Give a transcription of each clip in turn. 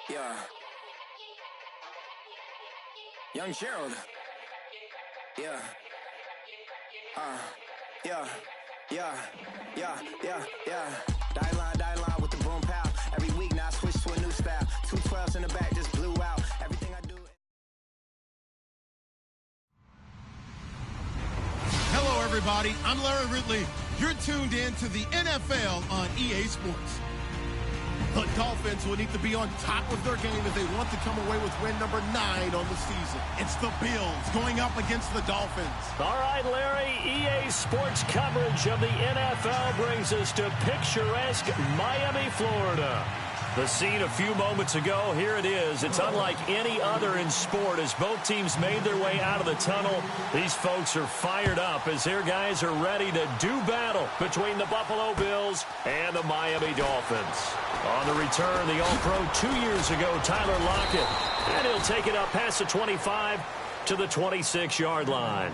Yeah. Young Gerald. Yeah. Yeah. Die line with the boom pow. Every week now I switch to a new style. 212s in the back just blew out. Everything I do. Hello, everybody. I'm Larry Ridley. You're tuned in to the NFL on EA Sports. The Dolphins will need to be on top of their game if they want to come away with win number 9 on the season. It's the Bills going up against the Dolphins. All right, Larry, EA Sports coverage of the NFL brings us to picturesque Miami, Florida. The scene a few moments ago, here it is. It's unlike any other in sport as both teams made their way out of the tunnel. These folks are fired up as their guys are ready to do battle between the Buffalo Bills and the Miami Dolphins. On the return, the All-Pro 2 years ago, Tyler Lockett. And he'll take it up past the 25 to the 26-yard line.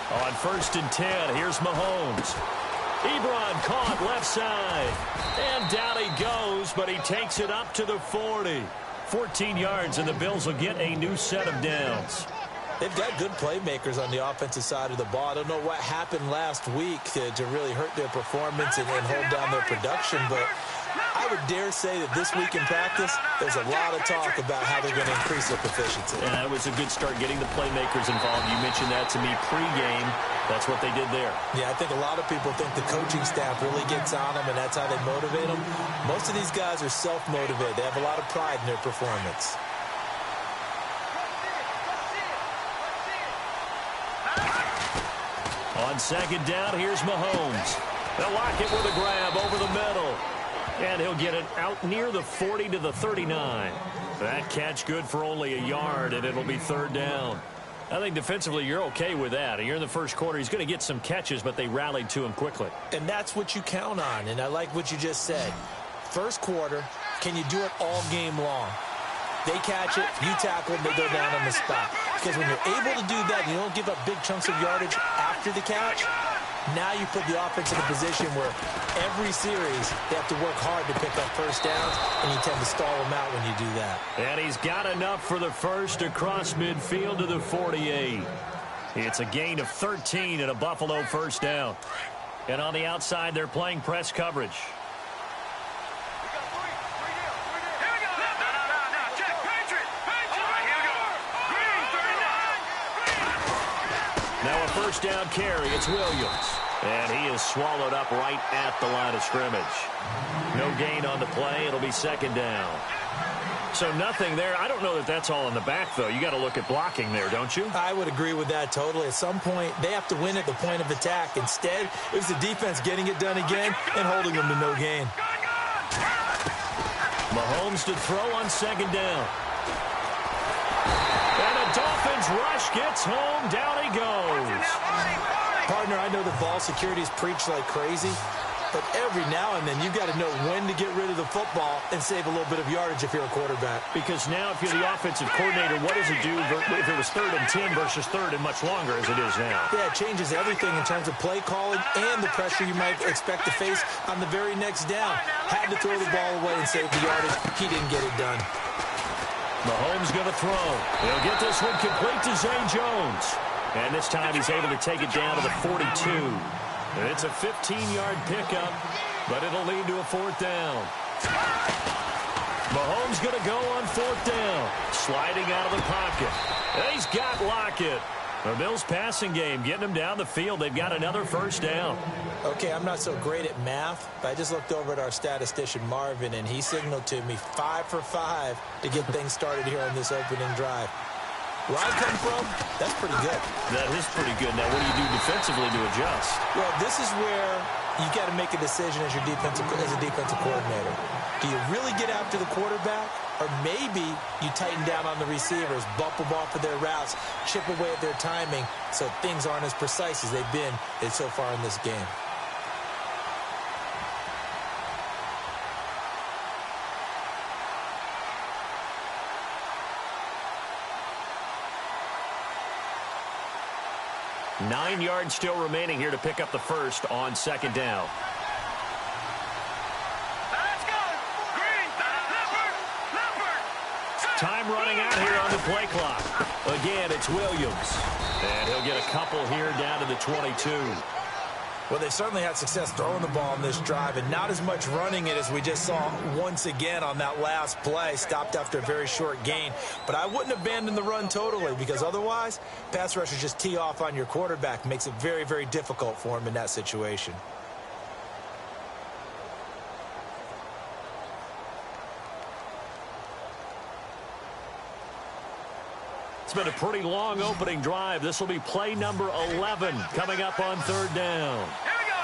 On 1st and 10, here's Mahomes. Ebron caught left side. And down he goes, but he takes it up to the 40. 14 yards, and the Bills will get a new set of downs. They've got good playmakers on the offensive side of the ball. I don't know what happened last week to really hurt their performance and hold down their production, but I would dare say that this week in practice, there's a lot of talk about how they're going to increase their proficiency. Yeah, it was a good start getting the playmakers involved. You mentioned that to me pregame. That's what they did there. Yeah, I think a lot of people think the coaching staff really gets on them, and that's how they motivate them. Most of these guys are self-motivated. They have a lot of pride in their performance. On 2nd down, here's Mahomes. They'll lock it with a grab over the middle. And he'll get it out near the 40 to the 39. That catch good for only a yard, and it'll be 3rd down. I think defensively you're okay with that. You're in the first quarter. He's going to get some catches, but they rallied to him quickly. And that's what you count on, and I like what you just said. First quarter, can you do it all game long? They catch it, you tackle them, they go down on the spot. Because when you're able to do that, you don't give up big chunks of yardage after the catch. Now you put the offense in a position where every series they have to work hard to pick up first downs, and you tend to stall them out when you do that. And he's got enough for the first across midfield to the 48. It's a gain of 13 and a Buffalo first down. And on the outside, they're playing press coverage. Now a first down carry. It's Williams. And he is swallowed up right at the line of scrimmage. No gain on the play. It'll be 2nd down. So nothing there. I don't know that that's all in the back, though. You got to look at blocking there, don't you? I would agree with that totally. At some point, they have to win at the point of attack. Instead, it was the defense getting it done again and holding them to no gain. Mahomes to throw on 2nd down. And a Dolphins rush gets home. Down he goes. Partner, I know the ball security is preached like crazy, but every now and then you've got to know when to get rid of the football and save a little bit of yardage if you're a quarterback. Because now if you're the offensive coordinator, what does it do if it was 3rd and 10 versus 3rd and much longer as it is now? Yeah, it changes everything in terms of play calling and the pressure you might expect to face on the very next down. Had to throw the ball away and save the yardage. He didn't get it done. Mahomes going to throw. He'll get this one complete to Zay Jones. And this time he's able to take it down to the 42. And it's a 15-yard pickup, but it'll lead to a 4th down. Mahomes going to go on 4th down. Sliding out of the pocket. And he's got Lockett. The Bills passing game, getting them down the field. They've got another first down. Okay, I'm not so great at math, but I just looked over at our statistician, Marvin, and he signaled to me 5 for 5 to get things started here on this opening drive. Where I come from, that's pretty good. That is pretty good. Now, what do you do defensively to adjust? Well, this is where you got to make a decision as a defensive coordinator. Do you really get after the quarterback, or maybe you tighten down on the receivers, bump them off of their routes, chip away at their timing, so things aren't as precise as they've been so far in this game? 9 yards still remaining here to pick up the first on second down. Time running out here on the play clock. Again, it's Williams. And he'll get a couple here down to the 22. Well, they certainly had success throwing the ball on this drive, and not as much running it as we just saw once again on that last play. Stopped after a very short gain. But I wouldn't abandon the run totally, because otherwise, pass rushers just tee off on your quarterback. Makes it very, very difficult for him in that situation. It's been a pretty long opening drive. This will be play number 11 coming up on third down. Here we go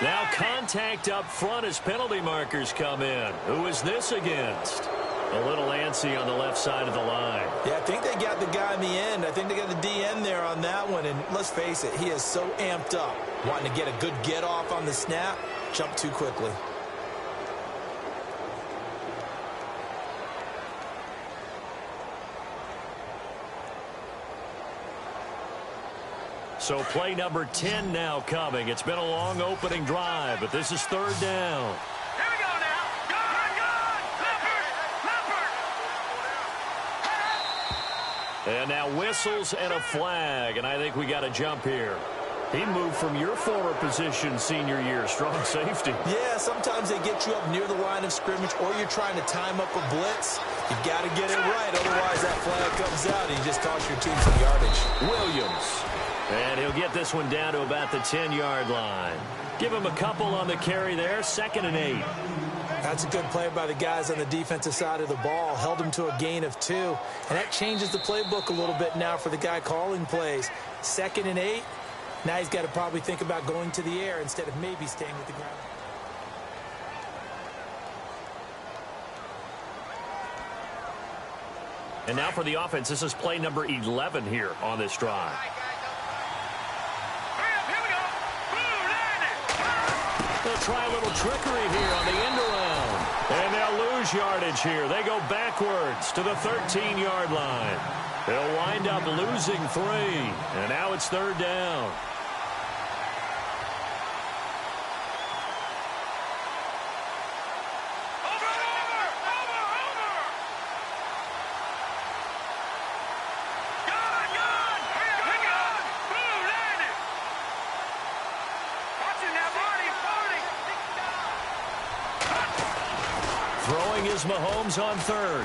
now. Now contact up front as penalty markers come in. Who is this against? A little antsy on the left side of the line. Yeah, I think they got the guy in the end. I think they got the DN there on that one. And let's face it, he is so amped up. Wanting to get a good get off on the snap, jump too quickly. So play number 10 now coming. It's been a long opening drive, but this is third down. Here we go now. Good. Leopard. And now whistles and a flag, and I think we got a jump here. He moved from your former position senior year, strong safety. Yeah, sometimes they get you up near the line of scrimmage, or you're trying to time up a blitz. You got to get it right, otherwise that flag comes out and you just cost your team some yardage. Williams. And he'll get this one down to about the 10-yard line. Give him a couple on the carry there, 2nd and 8. That's a good play by the guys on the defensive side of the ball. Held him to a gain of 2. And that changes the playbook a little bit now for the guy calling plays. 2nd and 8. Now he's got to probably think about going to the air instead of maybe staying with the ground. And now for the offense, this is play number 11 here on this drive. They'll try a little trickery here on the end around. And they'll lose yardage here. They go backwards to the 13-yard line. They'll wind up losing 3. And now it's third down. Throwing is Mahomes on third.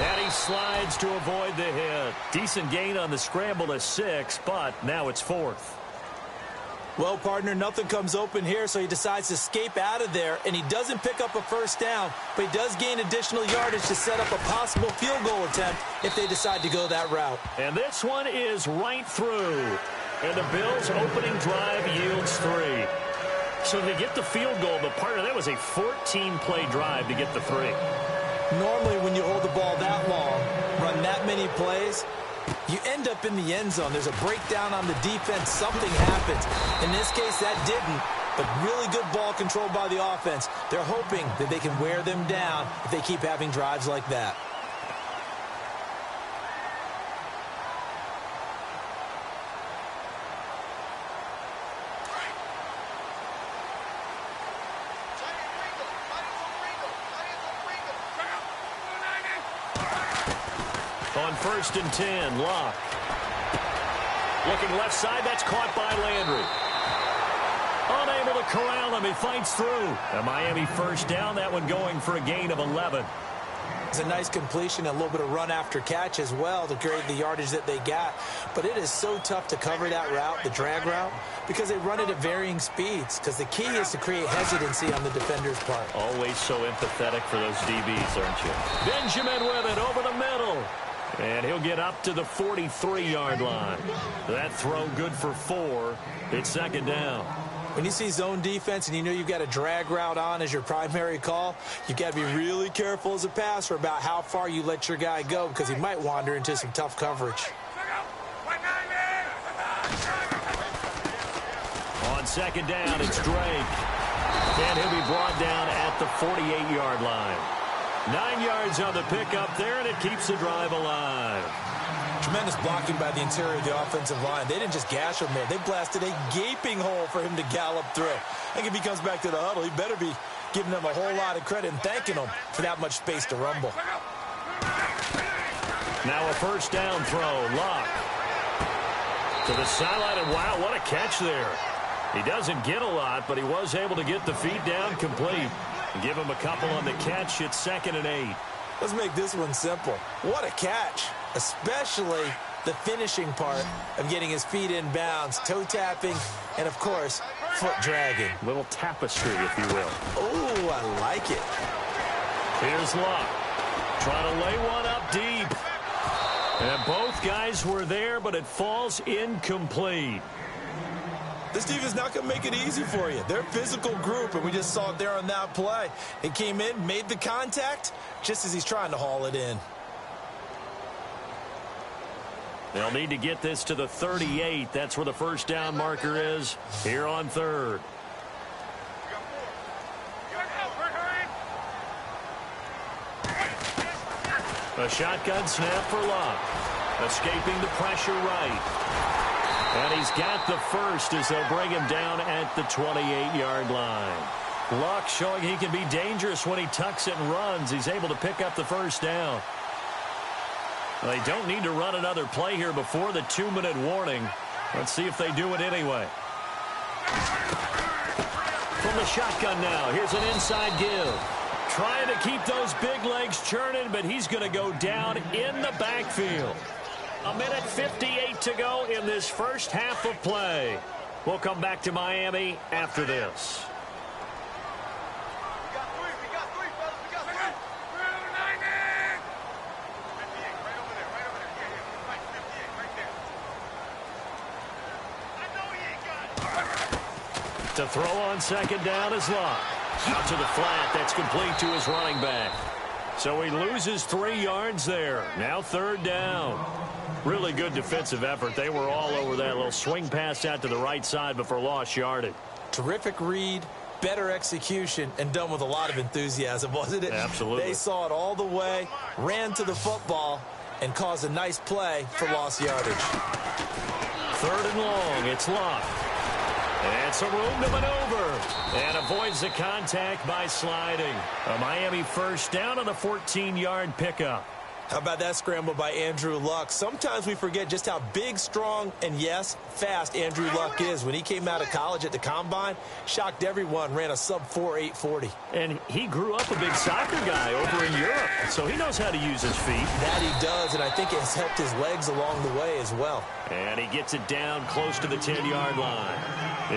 And he slides to avoid the hit. Decent gain on the scramble to 6, but now it's 4th. Well, partner, nothing comes open here, so he decides to escape out of there, and he doesn't pick up a first down, but he does gain additional yardage to set up a possible field goal attempt if they decide to go that route. And this one is right through. And the Bills' opening drive yields 3. So they get the field goal, but partner, that was a 14-play drive to get the 3. Normally, when you hold the ball that long, run that many plays, you end up in the end zone. There's a breakdown on the defense. Something happens. In this case, that didn't, but really good ball control by the offense. They're hoping that they can wear them down if they keep having drives like that. On 1st and 10, Locke. Looking left side, that's caught by Landry. Unable to corral him, he fights through. A Miami first down, that one going for a gain of 11. It's a nice completion, a little bit of run after catch as well to create the yardage that they got. But it is so tough to cover that route, the drag route, because they run it at varying speeds. Because the key is to create hesitancy on the defender's part. Always so empathetic for those DBs, aren't you? Benjamin with it over the middle. And he'll get up to the 43-yard line. That throw good for 4. It's second down. When you see zone defense and you know you've got a drag route on as your primary call, you've got to be really careful as a passer about how far you let your guy go because he might wander into some tough coverage. On second down, it's Drake. And he'll be brought down at the 48-yard line. 9 yards on the pickup there, and it keeps the drive alive. Tremendous blocking by the interior of the offensive line. They didn't just gash him there. They blasted a gaping hole for him to gallop through. I think if he comes back to the huddle, he better be giving them a whole lot of credit and thanking them for that much space to rumble. Now a first down throw. Luck to the sideline, and wow, what a catch there. He doesn't get a lot, but he was able to get the feet down complete. Give him a couple on the catch. It's 2nd and 8. Let's make this one simple. What a catch, especially the finishing part of getting his feet in bounds, toe tapping, and of course, foot dragging. Little tapestry, if you will. Oh, I like it. Here's Luck. Trying to lay one up deep. And both guys were there, but it falls incomplete. This defense is not going to make it easy for you. They're a physical group, and we just saw it there on that play. It came in, made the contact, just as he's trying to haul it in. They'll need to get this to the 38. That's where the first down marker is here on 3rd. A shotgun snap for Luck. Escaping the pressure right. And he's got the first as they'll bring him down at the 28-yard line. Luck showing he can be dangerous when he tucks it and runs. He's able to pick up the first down. Well, they don't need to run another play here before the 2-minute warning. Let's see if they do it anyway. From the shotgun now, here's an inside give. Trying to keep those big legs churning, but he's going to go down in the backfield. 1:58 to go in this first half of play. We'll come back to Miami after this. To throw on 2nd down is Luck. Out to the flat. That's complete to his running back. So he loses 3 yards there. Now 3rd down. Really good defensive effort. They were all over that little swing pass out to the right side before lost yardage. Terrific read, better execution, and done with a lot of enthusiasm, wasn't it? Absolutely. They saw it all the way, ran to the football, and caused a nice play for lost yardage. 3rd and long. It's Luck. And some room to maneuver. And avoids the contact by sliding. A Miami first down on the 14-yard pickup. How about that scramble by Andrew Luck? Sometimes we forget just how big, strong, and, yes, fast Andrew Luck is. When he came out of college at the Combine, shocked everyone, ran a sub-4 840. And he grew up a big soccer guy over in Europe, so he knows how to use his feet. That he does, and I think it has helped his legs along the way as well. And he gets it down close to the 10-yard line.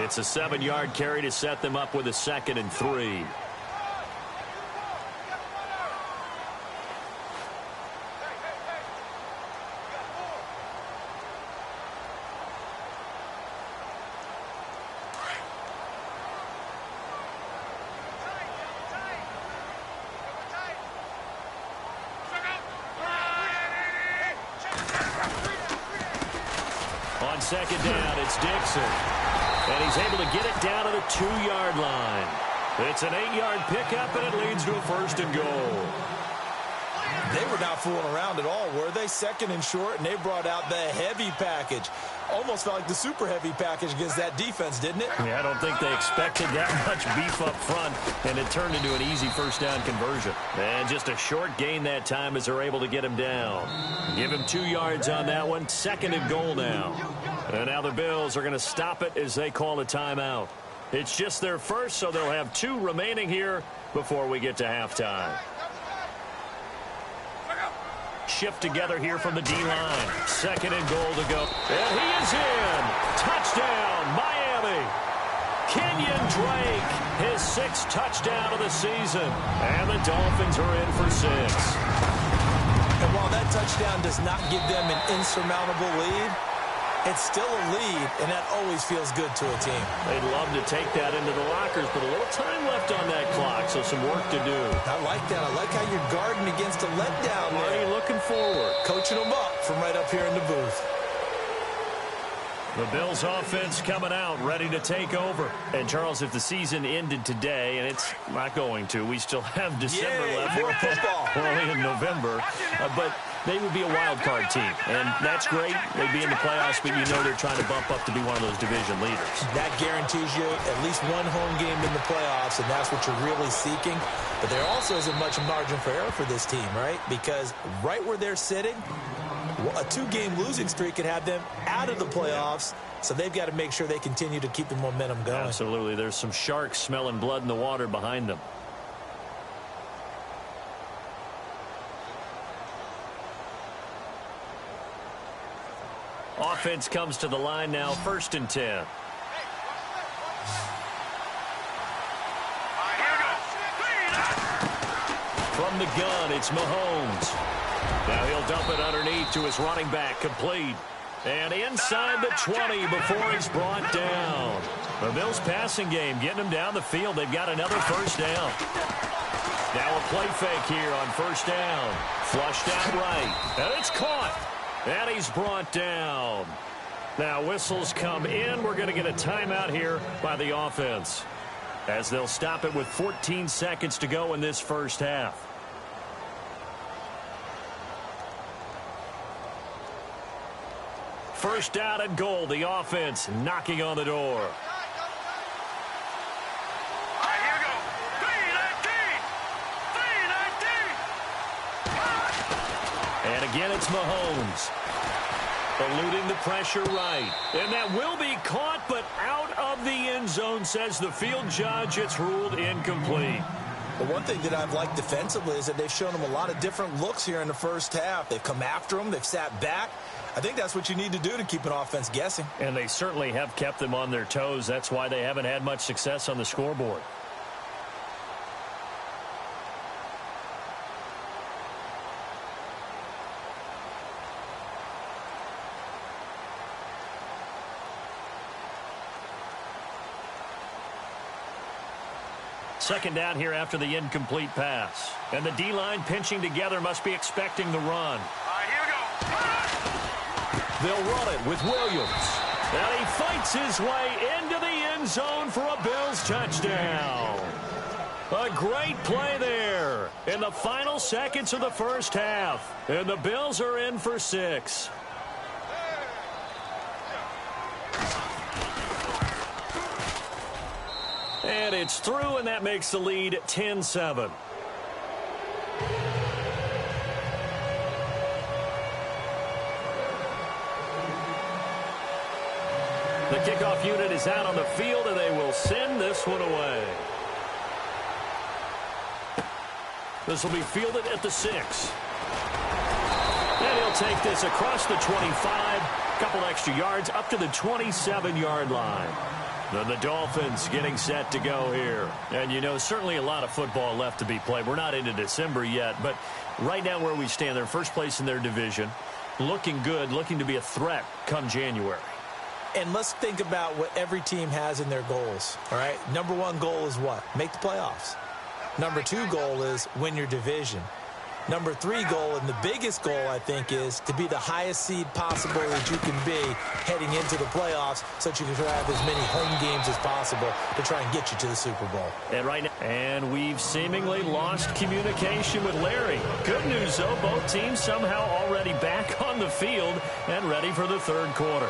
It's a 7-yard carry to set them up with a 2nd and 3. On 2nd down, it's Dixon. And he's able to get it down to the 2-yard line. It's an 8-yard pickup, and it leads to a 1st and goal. They were not fooling around at all, were they? 2nd and short, and they brought out the heavy package. Almost felt like the super heavy package against that defense, didn't it? Yeah, I don't think they expected that much beef up front, and it turned into an easy first down conversion. And just a short gain that time as they're able to get him down. Give him 2 yards on that one. 2nd and goal now. And now the Bills are going to stop it as they call a timeout. It's just their first, so they'll have 2 remaining here before we get to halftime. Shift together here from the D-line. 2nd and goal to go. And he is in. Touchdown, Miami. Kenyon Drake, his 6th touchdown of the season. And the Dolphins are in for 6. And while that touchdown does not give them an insurmountable lead, it's still a lead, and that always feels good to a team. They'd love to take that into the lockers, but a little time left on that clock, so some work to do. I like that. I like how you're guarding against a letdown there. Looking forward. Coaching them up from right up here in the booth. The Bills offense coming out, ready to take over. And, Charles, if the season ended today, and it's not going to, we still have December left. More football. We're only in November. But they would be a wild card team, and that's great. They'd be in the playoffs, but you know they're trying to bump up to be one of those division leaders. That guarantees you at least one home game in the playoffs, and that's what you're really seeking. But there also isn't much margin for error for this team, right? Because right where they're sitting, a 2-game losing streak could have them out of the playoffs, so they've got to make sure they continue to keep the momentum going. Absolutely. There's some sharks smelling blood in the water behind them. Offense comes to the line now, 1st and 10. From the gun, it's Mahomes. Now he'll dump it underneath to his running back, complete. And inside the 20 before he's brought down. The Bills passing game getting him down the field. They've got another 1st down. Now a play fake here on 1st down. Flushed out right. And it's caught. And he's brought down. Now whistles come in. We're going to get a timeout here by the offense, as they'll stop it with 14 seconds to go in this 1st half. First down and goal. The offense knocking on the door. And again, it's Mahomes. Eluding the pressure right. And that will be caught, but out of the end zone, says the field judge. It's ruled incomplete. But one thing that I've liked defensively is that they've shown them a lot of different looks here in the 1st half. They've come after them. They've sat back. I think that's what you need to do to keep an offense guessing. And they certainly have kept them on their toes. That's why they haven't had much success on the scoreboard. Second down here after the incomplete pass. And the D-line pinching together, must be expecting the run. They'll run it with Williams. And he fights his way into the end zone for a Bills touchdown. A great play there in the final seconds of the 1st half. And the Bills are in for 6. And it's through, and that makes the lead 10-7. The kickoff unit is out on the field, and they will send this one away. This will be fielded at the 6. And he'll take this across the 25. Couple extra yards up to the 27-yard line. Then the Dolphins getting set to go here. And, you know, certainly a lot of football left to be played. We're not into December yet, but right now where we stand, they're first place in their division. Looking good, looking to be a threat come January. And let's think about what every team has in their goals, all right? Number 1 goal is what? Make the playoffs. Number 2 goal is win your division. Number 3 goal, and the biggest goal, I think, is to be the highest seed possible that you can be heading into the playoffs, so that you can have as many home games as possible to try and get you to the Super Bowl. And right now, and we've seemingly lost communication with Larry. Good news, though, both teams somehow already back on the field and ready for the 3rd quarter.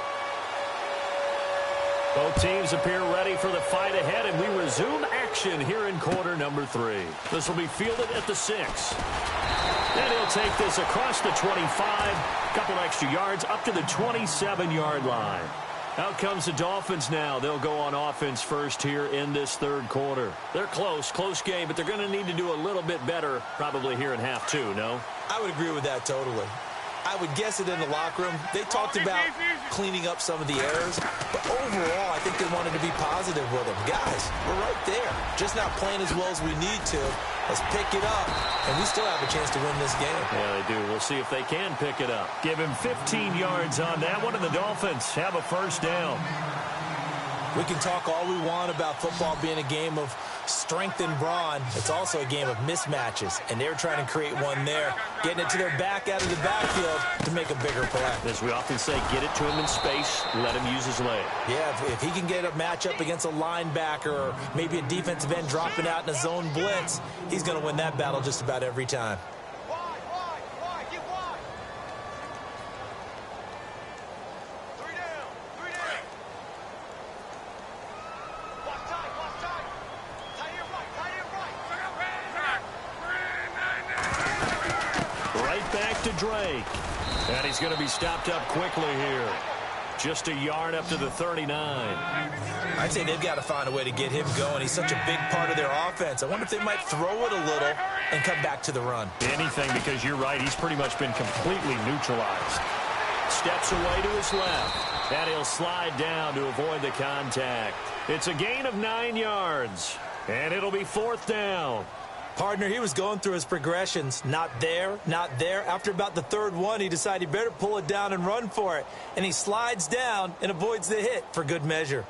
Both teams appear ready for the fight ahead, and we resume action here in quarter number 3. This will be fielded at the 6. And he'll take this across the 25. Couple extra yards up to the 27-yard line. Out comes the Dolphins now. They'll go on offense first here in this 3rd quarter. They're close game, but they're going to need to do a little bit better probably here in half 2, no? I would agree with that totally. I would guess it in the locker room. They talked about cleaning up some of the errors, but overall, I think they wanted to be positive with them. Guys, we're right there. Just not playing as well as we need to. Let's pick it up, and we still have a chance to win this game. Yeah, they do. We'll see if they can pick it up. Give him 15 yards on that one, and the Dolphins have a 1st down. We can talk all we want about football being a game of strength and brawn. It's also a game of mismatches, and they're trying to create one there, getting it to their back out of the backfield to make a bigger play. As we often say, get it to him in space, let him use his leg. Yeah, if he can get a matchup against a linebacker or maybe a defensive end dropping out in a zone blitz, he's going to win that battle just about every time. Drake. And he's going to be stopped up quickly here. Just a yard up to the 39. I'd say they've got to find a way to get him going. He's such a big part of their offense. I wonder if they might throw it a little and come back to the run. Anything, because you're right. He's pretty much been completely neutralized. Steps away to his left. And he'll slide down to avoid the contact. It's a gain of 9 yards. And it'll be 4th down. Partner, he was going through his progressions. Not there, not there. After about the 3rd one, he decided he better pull it down and run for it. And he slides down and avoids the hit for good measure.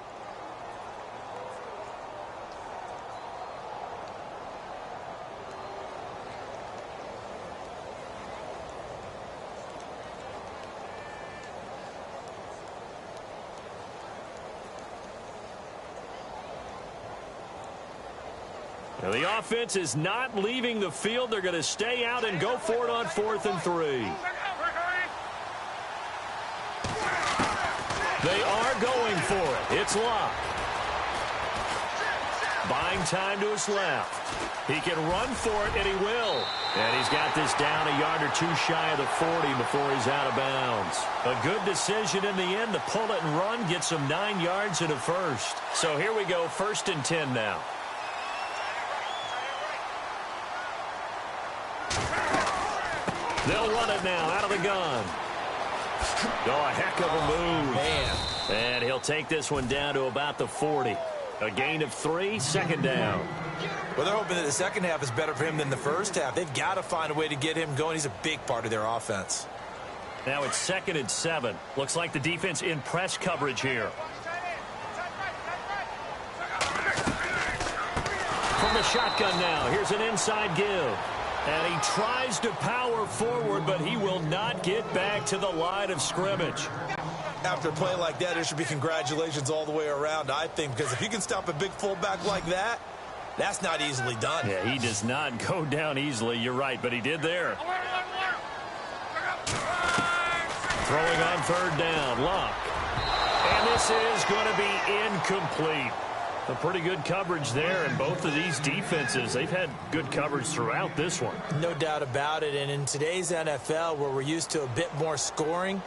Now the offense is not leaving the field. They're going to stay out and go for it on 4th and 3. They are going for it. It's Locke. Buying time to his left. He can run for it, and he will. And he's got this down a yard or 2 shy of the 40 before he's out of bounds. A good decision in the end to pull it and run, gets him 9 yards and a first. So here we go, 1st and 10 now. They'll run it now out of the gun. Oh, a heck of a move. Man. And he'll take this one down to about the 40. A gain of 3, 2nd down. Well, they're hoping that the second half is better for him than the first half. They've got to find a way to get him going. He's a big part of their offense. Now it's 2nd and 7. Looks like the defense in press coverage here. From the shotgun now, here's an inside give. And he tries to power forward, but he will not get back to the line of scrimmage. After a play like that, there should be congratulations all the way around, I think, because if you can stop a big fullback like that, that's not easily done. Yeah, he does not go down easily. You're right, but he did there. Throwing on 3rd down, Locke. And this is going to be incomplete. A pretty good coverage there, and both of these defenses, they've had good coverage throughout this one. No doubt about it, and in today's NFL, where we're used to a bit more scoring,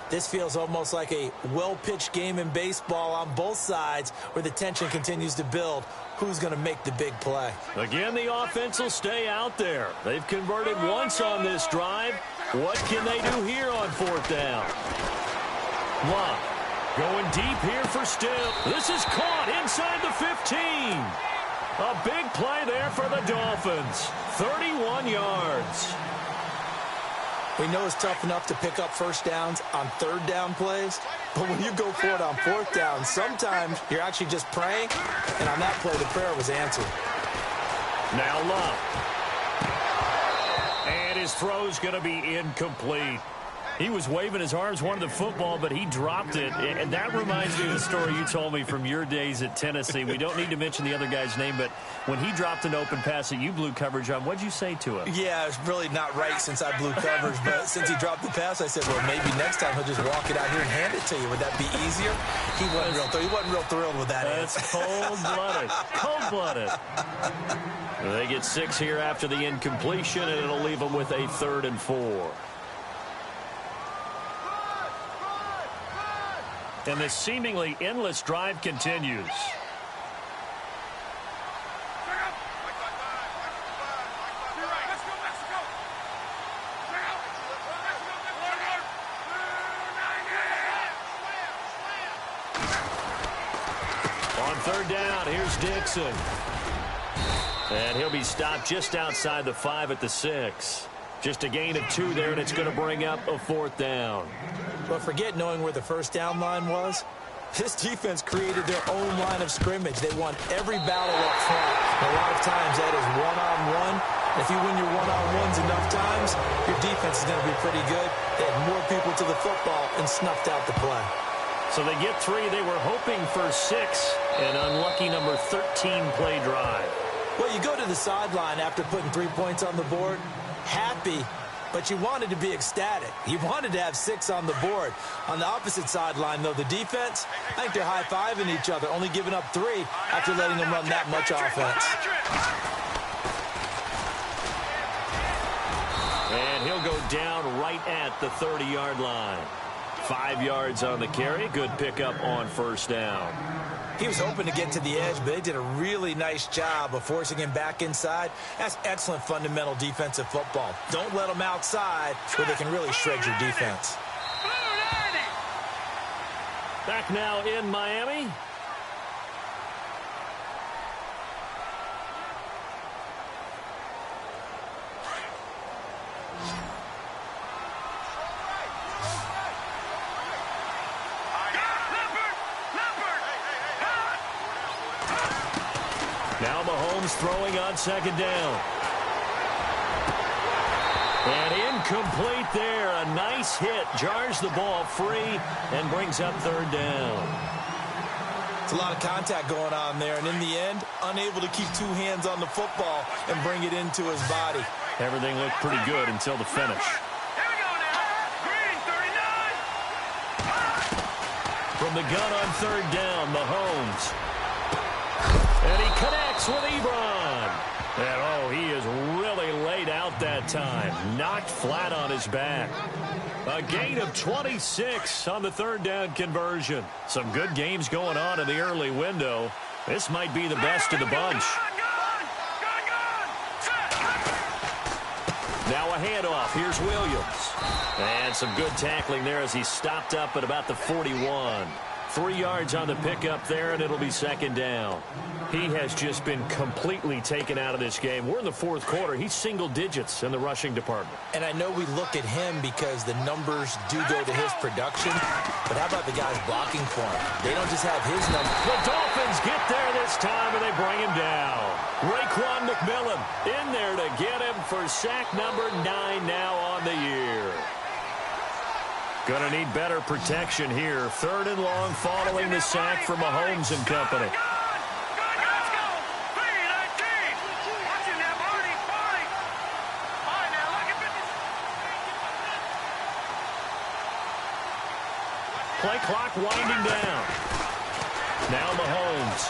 this feels almost like a well-pitched game in baseball on both sides where the tension continues to build. Who's going to make the big play? Again, the offense will stay out there. They've converted once on this drive. What can they do here on 4th down? Locke. Going deep here for Still. This is caught inside the 15. A big play there for the Dolphins. 31 yards. We know it's tough enough to pick up first downs on 3rd down plays, but when you go for it on 4th down, sometimes you're actually just praying, and on that play, the prayer was answered. Now Love. And his throw's going to be incomplete. He was waving his arms, wanted the football, but he dropped it. And that reminds me of the story you told me from your days at Tennessee. We don't need to mention the other guy's name, but when he dropped an open pass that you blew coverage on, what'd you say to him? Yeah, it's really not right since I blew coverage, but since he dropped the pass, I said, well, maybe next time he'll just walk it out here and hand it to you. Would that be easier? He wasn't real thrilled with that. That's cold-blooded. Cold-blooded. They get 6 here after the incompletion, and it'll leave them with a 3rd and 4. And this seemingly endless drive continues. On 3rd down, here's Dixon. And he'll be stopped just outside the 5 at the 6. Just a gain of 2 there, and it's going to bring up a 4th down. But forget knowing where the first down line was. This defense created their own line of scrimmage. They won every battle up front. And a lot of times that is one-on-one. And if you win your one-on-ones enough times, your defense is going to be pretty good. They had more people to the football and snuffed out the play. So they get 3. They were hoping for 6. An unlucky number 13 play drive. Well, you go to the sideline after putting 3 points on the board, happy, but you wanted to be ecstatic. You wanted to have 6 on the board. On the opposite sideline, though, the defense, I think they're high-fiving each other, only giving up 3 after letting them run that much offense. And he'll go down right at the 30-yard line. 5 yards on the carry. Good pickup on first down. He was hoping to get to the edge, but they did a really nice job of forcing him back inside. That's excellent fundamental defensive football. Don't let them outside where they can really shred your defense. Back now in Miami. Now Mahomes throwing on second down. And incomplete there. A nice hit. Jars the ball free and brings up third down. It's a lot of contact going on there. And in the end, unable to keep 2 hands on the football and bring it into his body. Everything looked pretty good until the finish. Here we go now. Green 39. From the gun on third down, Mahomes. And he connects with Ebron. And, oh, he is really laid out that time. Knocked flat on his back. A gain of 26 on the third down conversion. Some good games going on in the early window. This might be the best of the bunch. Now a handoff. Here's Williams. And some good tackling there as he stopped up at about the 41. 3 yards on the pickup there, and it'll be second down. He has just been completely taken out of this game. We're in the fourth quarter. He's single digits in the rushing department. And I know we look at him because the numbers do go to his production, but how about the guys blocking for him? They don't just have his numbers. The Dolphins get there this time, and they bring him down. Raekwon McMillan in there to get him for sack number 9 now on the year. Gonna need better protection here. Third and long following the sack from Mahomes and company. Play clock winding down. Now Mahomes.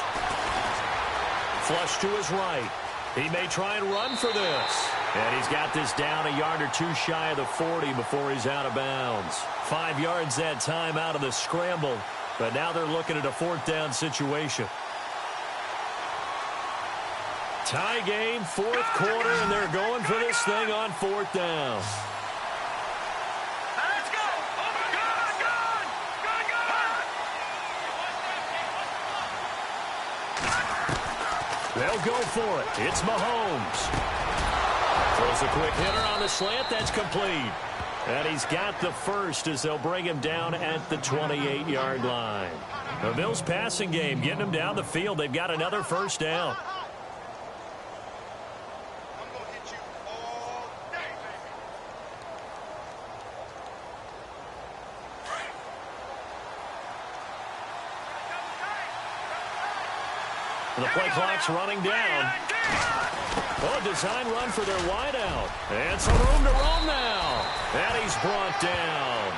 Flush to his right. He may try and run for this. And he's got this down a yard or 2 shy of the 40 before he's out of bounds. 5 yards that time out of the scramble. But now they're looking at a fourth down situation. Tie game, fourth quarter, and they're going for this thing on fourth down. They'll go for it. It's Mahomes. Throws a quick hitter on the slant. That's complete. And he's got the first as they'll bring him down at the 28-yard line. The Bills passing game getting them down the field. They've got another first down. The play clock's running down. Oh, design run for their wideout. And some room to roam now. And he's brought down.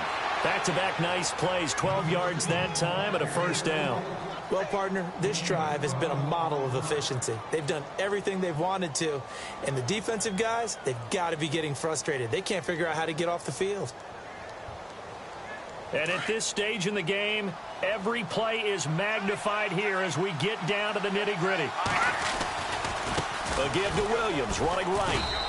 Back-to-back nice plays. 12 yards that time and a first down. Well, partner, this drive has been a model of efficiency. They've done everything they've wanted to. And the defensive guys, they've got to be getting frustrated. They can't figure out how to get off the field. And at this stage in the game, every play is magnified here as we get down to the nitty-gritty. A give to Williams, running right.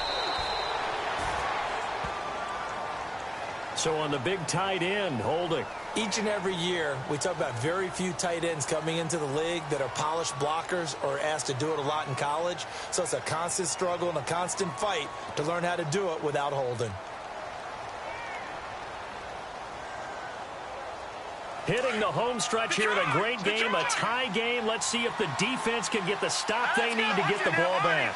So on the big tight end, holding. Each and every year, we talk about very few tight ends coming into the league that are polished blockers or asked to do it a lot in college. So it's a constant struggle and a constant fight to learn how to do it without holding. Hitting the home stretch here in a great game, a tie game. Let's see if the defense can get the stop they need to get the ball back.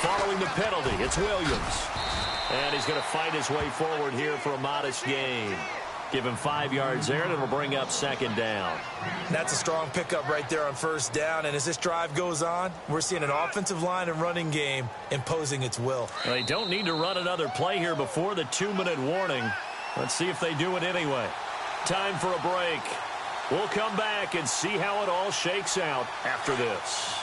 Following the penalty, it's Williams. And he's going to fight his way forward here for a modest gain. Give him 5 yards there, and it'll bring up second down. That's a strong pickup right there on first down. And as this drive goes on, we're seeing an offensive line and running game imposing its will. They don't need to run another play here before the 2-minute warning. Let's see if they do it anyway. Time for a break. We'll come back and see how it all shakes out after this.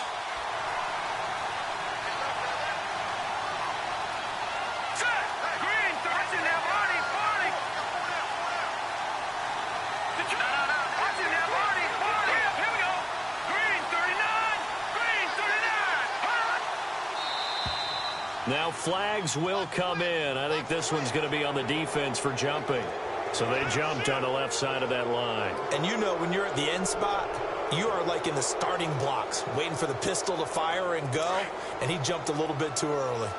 Now flags will come in. I think this one's going to be on the defense for jumping. So they jumped on the left side of that line. And you know when you're at the end spot, you are like in the starting blocks, waiting for the pistol to fire and go, and he jumped a little bit too early.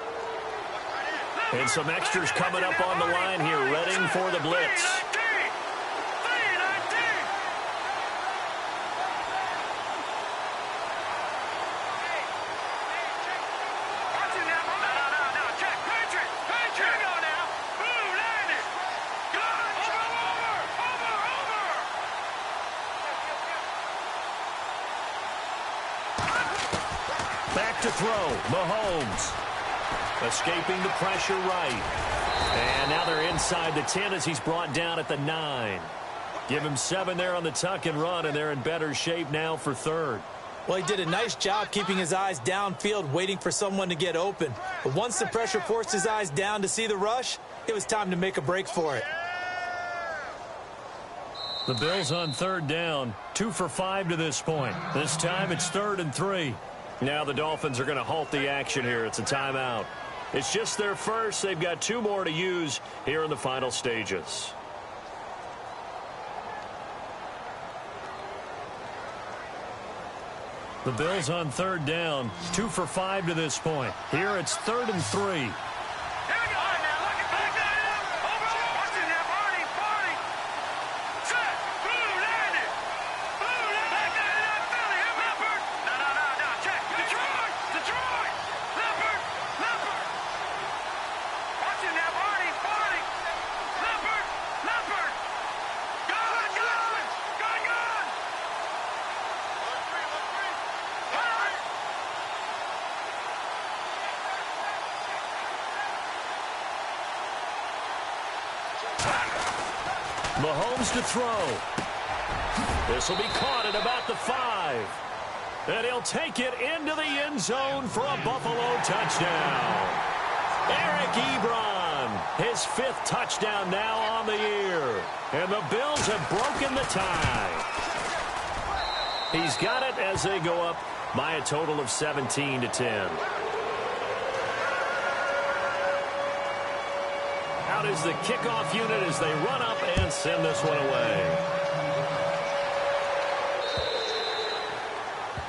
And some extras coming up on the line here, readying for the blitz. Back to throw, Mahomes. Escaping the pressure right. And now they're inside the 10 as he's brought down at the 9. Give him 7 there on the tuck and run, and they're in better shape now for third. Well, he did a nice job keeping his eyes downfield, waiting for someone to get open. But once the pressure forced his eyes down to see the rush, it was time to make a break for it. The Bills on third down, 2 for 5 to this point. This time it's 3rd and 3. Now the Dolphins are going to halt the action here. It's a timeout. It's just their first. They've got 2 more to use here in the final stages. The Bills on third down, 2 for 5 to this point. Here it's 3rd and 3. Mahomes to throw. This will be caught at about the 5. And he'll take it into the end zone for a Buffalo touchdown. Eric Ebron, his 5th touchdown now on the year. And the Bills have broken the tie. He's got it as they go up by a total of 17-10. Out is the kickoff unit as they run up and send this one away.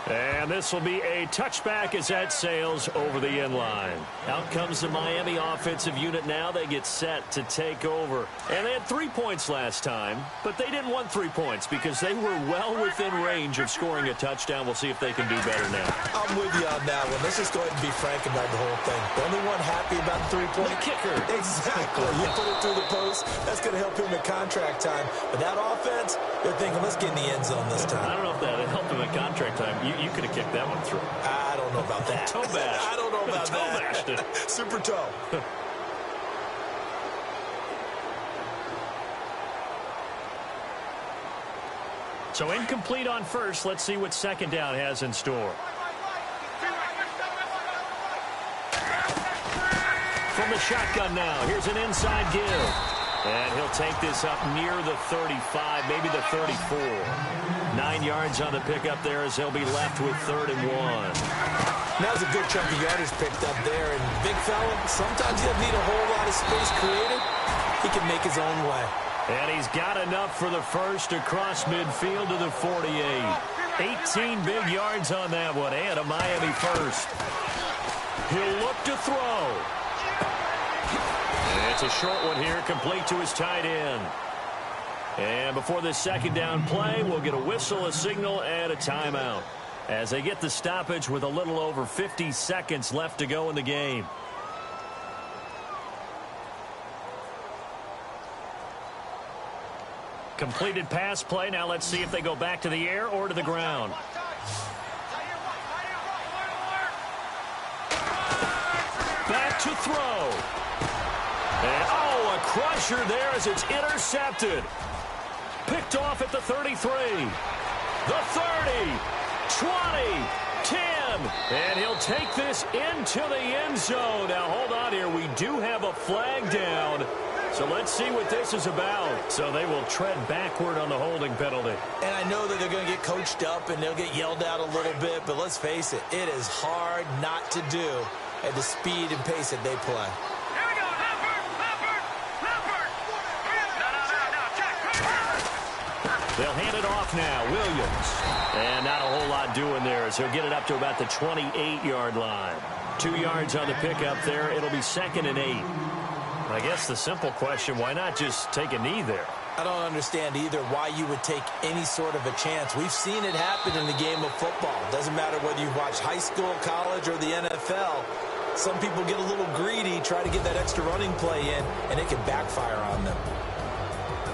And this will be a touchback as that sails over the end line. Out comes the Miami offensive unit now. They get set to take over. And they had 3 points last time, but they didn't want 3 points because they were well within range of scoring a touchdown. We'll see if they can do better now. I'm with you on that one. Let's just go ahead and be frank about the whole thing. The only one happy about the 3-point The kicker. Exactly. You put it through the post. That's going to help him in contract time. But that offense, they're thinking, let's get in the end zone this time. I don't know if that helped him in contract time. You could have kicked that one through. I don't know about that. Toe bash. I don't know about toe that. bashed it. Super toe. So incomplete on first. Let's see what second down has in store. From the shotgun now, here's an inside give. And he'll take this up near the 35, maybe the 34. 9 yards on the pickup there as they'll be left with 3rd and 1. Now's a good chunk of yardage picked up there. And big fella, sometimes you don't need a whole lot of space created. He can make his own way. And he's got enough for the first across midfield to the 48. 18 big yards on that one, and a Miami first. He'll look to throw. It's a short one here, complete to his tight end. And before this second down play, we'll get a whistle, a signal, and a timeout as they get the stoppage with a little over 50 seconds left to go in the game. Completed pass play. Now let's see if they go back to the air or to the ground. Back to throw. And, oh, a crusher there as it's intercepted. Picked off at the 33. The 30. 20. 10. And he'll take this into the end zone. Now, hold on here. We do have a flag down. So let's see what this is about. So they will tread backward on the holding penalty. And I know that they're going to get coached up and they'll get yelled at a little bit, but let's face it, it is hard not to do at the speed and pace that they play. Here we go. Leopard. No. They'll hand it off now. Williams. And not a whole lot doing there as he'll get it up to about the 28-yard line. 2 yards on the pickup there. It'll be 2nd and 8. I guess the simple question, why not just take a knee there? I don't understand either why you would take any sort of a chance. We've seen it happen in the game of football. Doesn't matter whether you watch high school, college, or the NFL. Some people get a little greedy, try to get that extra running play in, and it can backfire on them.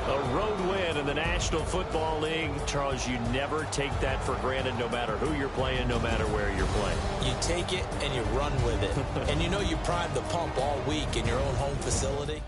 A road win in the National Football League. Charles, you never take that for granted no matter who you're playing, no matter where you're playing. You take it and you run with it. And you know you primed the pump all week in your own home facility.